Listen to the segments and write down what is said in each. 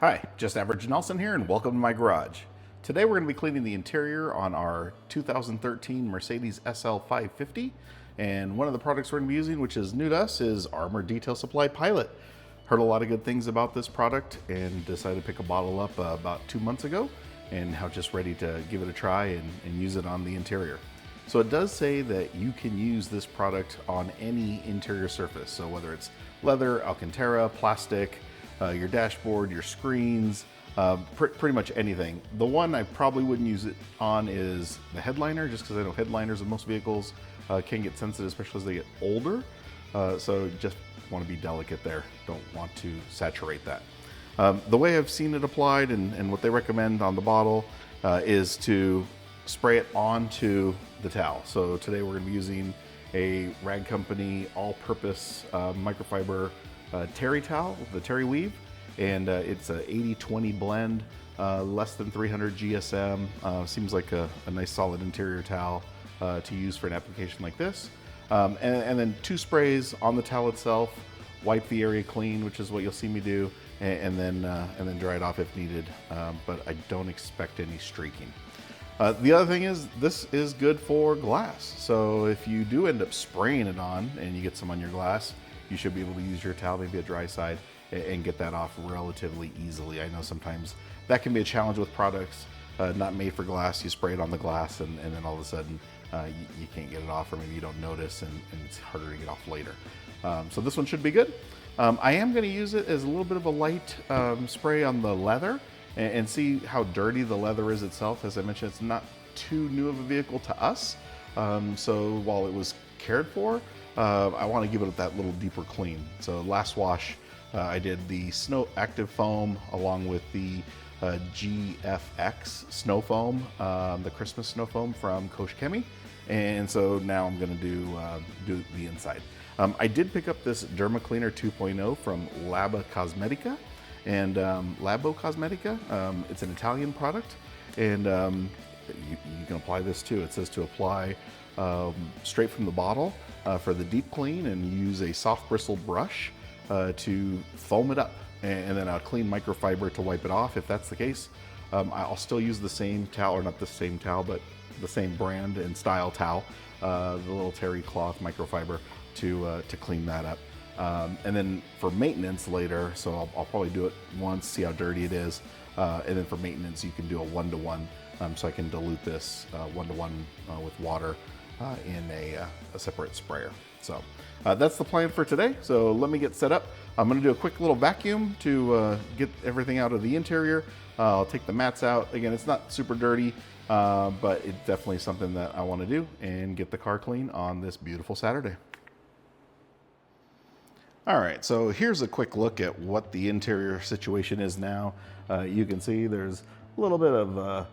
Hi, Just Average Nelson here, and welcome to my garage. Today we're going to be cleaning the interior on our 2013 Mercedes SL 550, and one of the products we're going to be using, which is new to us, is Armour Detail Supply Pilot. Heard a lot of good things about this product and decided to pick a bottle up about 2 months ago, and now just ready to give it a try and use it on the interior. So it does say that you can use this product on any interior surface, so whether it's leather, Alcanterra, plastic, your dashboard, your screens, pretty much anything. The one I probably wouldn't use it on is the headliner, just because I know headliners in most vehicles can get sensitive, especially as they get older. So just want to be delicate there. Don't want to saturate that. The way I've seen it applied and what they recommend on the bottle is to spray it onto the towel. So today we're going to be using a Rag Company all-purpose microfiber terry towel, the terry weave, and it's a 80-20 blend, less than 300 GSM. Seems like a nice solid interior towel to use for an application like this. And then 2 sprays on the towel itself, wipe the area clean, which is what you'll see me do, and then dry it off if needed, but I don't expect any streaking. The other thing is, this is good for glass. So if you do end up spraying it on and you get some on your glass, you should be able to use your towel, maybe a dry side, and get that off relatively easily. I know sometimes that can be a challenge with products not made for glass. You spray it on the glass and then all of a sudden you can't get it off, or maybe you don't notice and it's harder to get off later. So this one should be good. I am going to use it as a little bit of a light spray on the leather and see how dirty the leather is itself. As I mentioned, it's not too new of a vehicle to us. So while it was cared for, I want to give it that little deeper clean. So last wash, I did the snow active foam along with the GFX snow foam, the Christmas snow foam from Kosh Chemie. And so now I'm going to do the inside. I did pick up this Derma Cleaner 2.0 from Labo Cosmetica. And Labo Cosmetica, it's an Italian product, and you can apply this too. It says to apply straight from the bottle for the deep clean, and use a soft bristle brush to foam it up, and then a clean microfiber to wipe it off if that's the case. I'll still use the same towel, or not the same towel, but the same brand and style towel, the little terry cloth microfiber to clean that up. And then for maintenance later, so I'll probably do it once, see how dirty it is, and then for maintenance you can do a 1-to-1, so I can dilute this 1-to-1 with water in a separate sprayer. So that's the plan for today. So let me get set up. I'm going to do a quick little vacuum to get everything out of the interior. I'll take the mats out. Again, it's not super dirty, but it's definitely something that I want to do and get the car clean on this beautiful Saturday. All right, so here's a quick look at what the interior situation is now. You can see there's a little bit of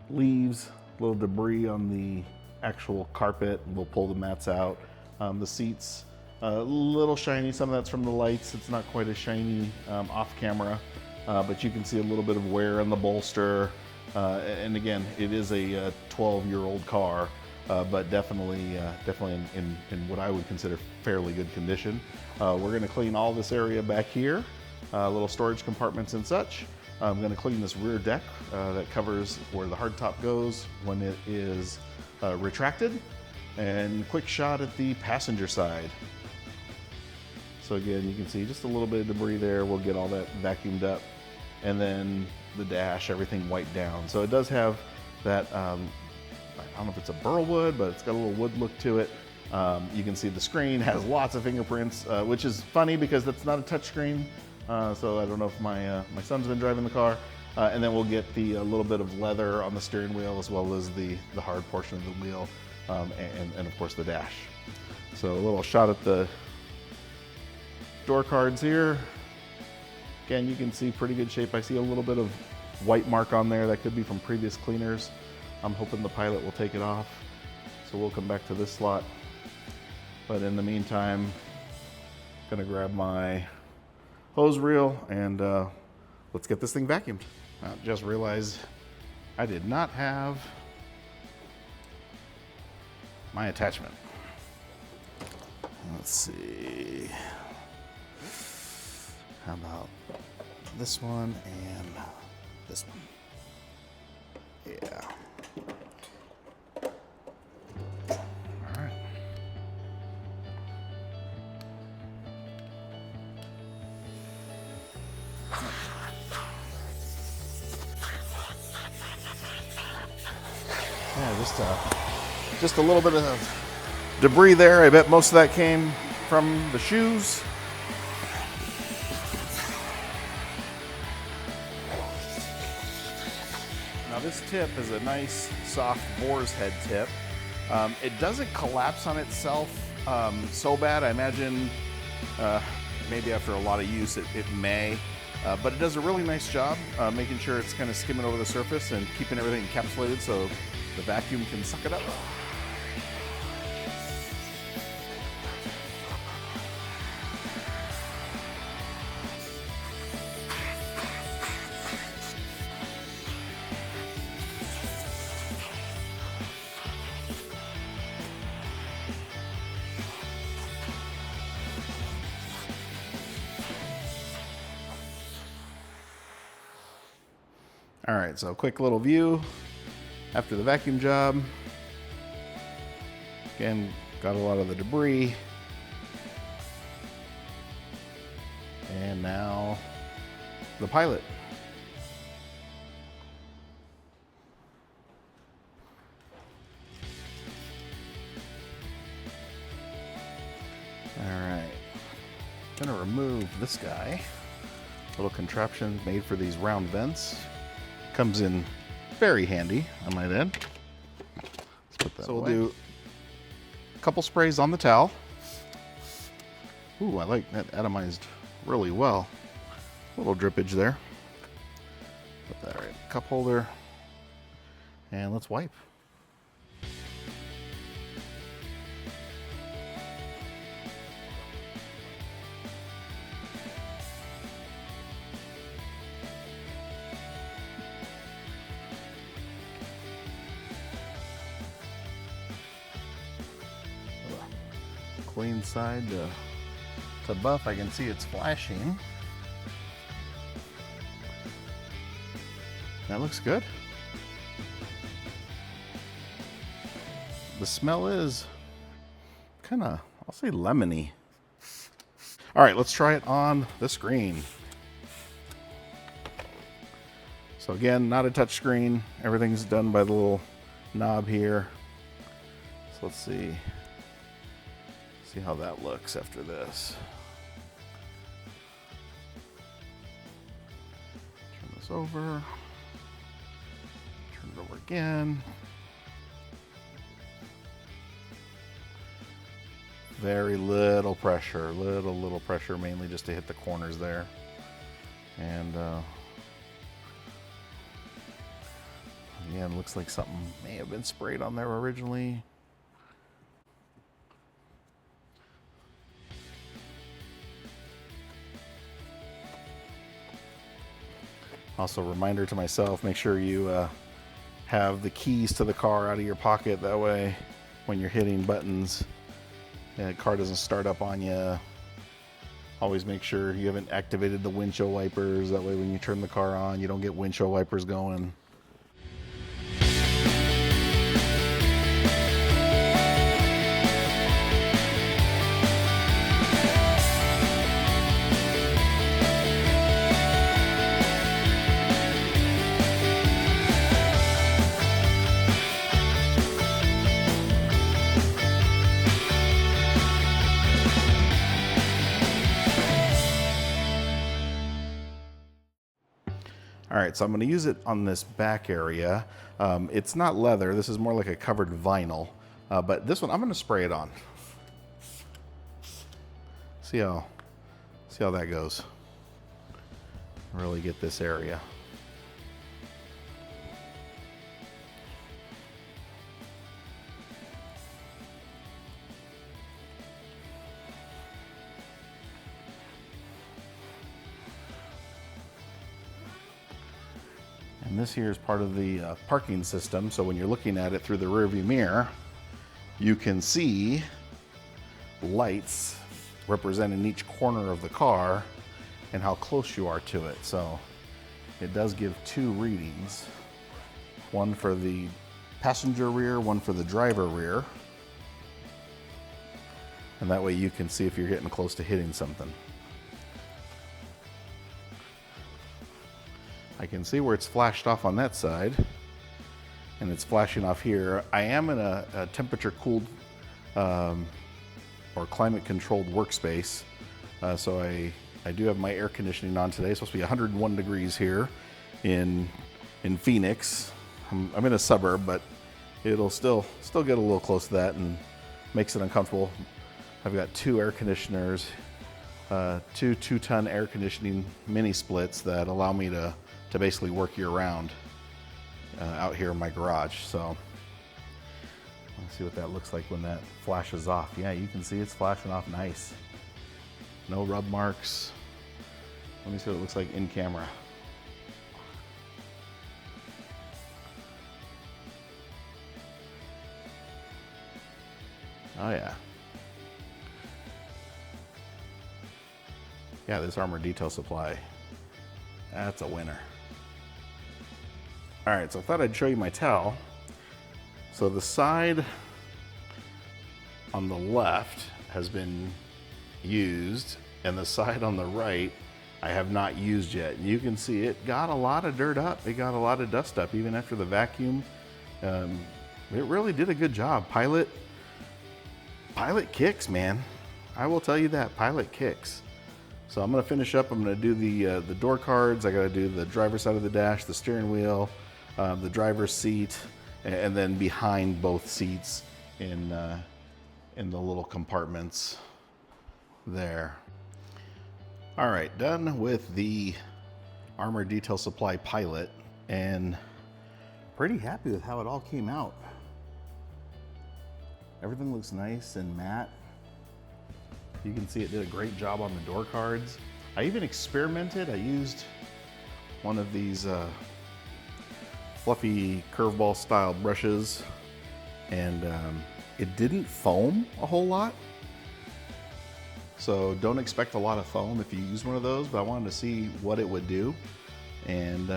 leaves, a little debris on the actual carpet. We'll pull the mats out. The seats, a little shiny. Some of that's from the lights. It's not quite as shiny off camera, but you can see a little bit of wear on the bolster. And again, it is a 12-year-old car, but definitely in what I would consider fairly good condition. We're going to clean all this area back here, little storage compartments and such. I'm going to clean this rear deck that covers where the hardtop goes when it is retracted, and quick shot at the passenger side. So again, you can see just a little bit of debris there. We'll get all that vacuumed up, and then the dash, everything wiped down. So it does have that, I don't know if it's a burl wood, but it's got a little wood look to it. You can see the screen has lots of fingerprints, which is funny because that's not a touch screen. So I don't know if my son's been driving the car. And then we'll get the little bit of leather on the steering wheel, as well as the hard portion of the wheel, and of course the dash. So a little shot at the door cards here. Again, you can see pretty good shape. I see a little bit of white mark on there. That could be from previous cleaners. I'm hoping the Pilot will take it off. So we'll come back to this slot. But in the meantime, I'm gonna grab my hose reel and let's get this thing vacuumed. I just realized I did not have my attachment. Let's see. How about this one and this one. Yeah. All right. Yeah, just a little bit of debris there. I bet most of that came from the shoes. Now this tip is a nice soft boar's head tip. It doesn't collapse on itself so bad. I imagine maybe after a lot of use it may, but it does a really nice job making sure it's kind of skimming over the surface and keeping everything encapsulated so the vacuum can suck it up. All right, so quick little view after the vacuum job. Again, got a lot of the debris. And now the pilot. All right, gonna remove this guy. Little contraption made for these round vents. Comes in very handy, I might add. Let's put that so away. We'll do a couple sprays on the towel. Ooh, I like that atomized really well. A little drippage there. Put that right in the cup holder. And let's wipe. Clean side to buff. I can see it's flashing. That looks good. The smell is kind of, I'll say lemony. All right, let's try it on the screen. So again, not a touch screen. Everything's done by the little knob here. So let's see how that looks after this. Turn this over. Turn it over again. Very little pressure, little pressure, mainly just to hit the corners there. And again, looks like something may have been sprayed on there originally. Also, reminder to myself, make sure you have the keys to the car out of your pocket. That way, when you're hitting buttons, the car doesn't start up on you. Always make sure you haven't activated the windshield wipers. That way, when you turn the car on, you don't get windshield wipers going. All right, so I'm going to use it on this back area. It's not leather. This is more like a covered vinyl. But this one, I'm going to spray it on. See how that goes. Really get this area. And this here is part of the parking system. So when you're looking at it through the rearview mirror, you can see lights representing each corner of the car. and how close you are to it. So it does give two readings, one for the passenger rear, one for the driver rear. And that way you can see if you're getting close to hitting something. I can see where it's flashed off on that side, and it's flashing off here. I am in a temperature cooled or climate controlled workspace. So I do have my air conditioning on today. It's supposed to be 101 degrees here in Phoenix. I'm in a suburb, but it'll still get a little close to that and makes it uncomfortable. I've got two air conditioners, two 2-ton air conditioning mini splits that allow me to basically work year round out here in my garage. So let's see what that looks like when that flashes off. Yeah, you can see it's flashing off nice. No rub marks. Let me see what it looks like in camera. Oh yeah. Yeah, this Armour Detail Supply, that's a winner. All right, so I thought I'd show you my towel. So the side on the left has been used, and the side on the right I have not used yet. You can see it got a lot of dirt up. It got a lot of dust up even after the vacuum. It really did a good job. Pilot kicks, man. I will tell you that, Pilot kicks. So I'm gonna finish up. I'm gonna do the door cards. I gotta do the driver's side of the dash, the steering wheel, the driver's seat, and then behind both seats in the little compartments there. All right, done with the Armour Detail Supply Pilot, and pretty happy with how it all came out. Everything looks nice and matte. You can see it did a great job on the door cards. I even experimented. I used one of these fluffy Curveball style brushes, and it didn't foam a whole lot. So don't expect a lot of foam if you use one of those, but I wanted to see what it would do, and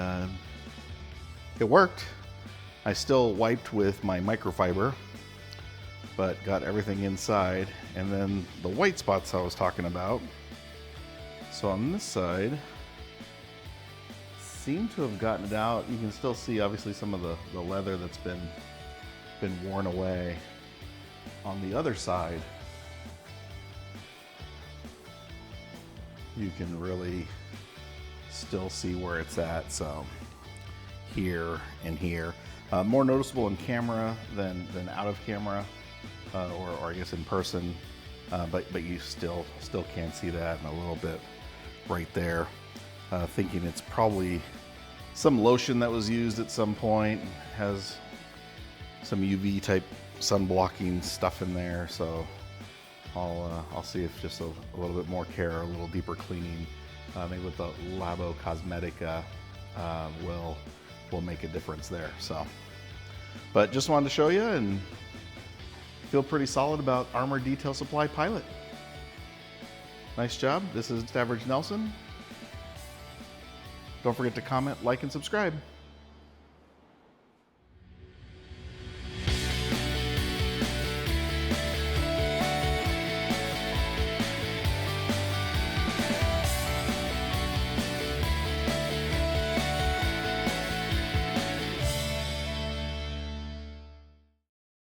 it worked. I still wiped with my microfiber, but got everything inside. And then the white spots I was talking about. So on this side, seem to have gotten it out. You can still see obviously some of the leather that's been worn away. On the other side, you can really still see where it's at. So here and here, more noticeable in camera than out of camera. Or I guess in person, but you still can see that, and a little bit right there. Thinking it's probably some lotion that was used at some point, has some UV type sun blocking stuff in there. So I'll see if just a little bit more care, a little deeper cleaning, maybe with the Labo Cosmetica will make a difference there. So, but just wanted to show you, and feel pretty solid about Armour Detail Supply Pilot. Nice job. This is Average Nelson. Don't forget to comment, like, and subscribe.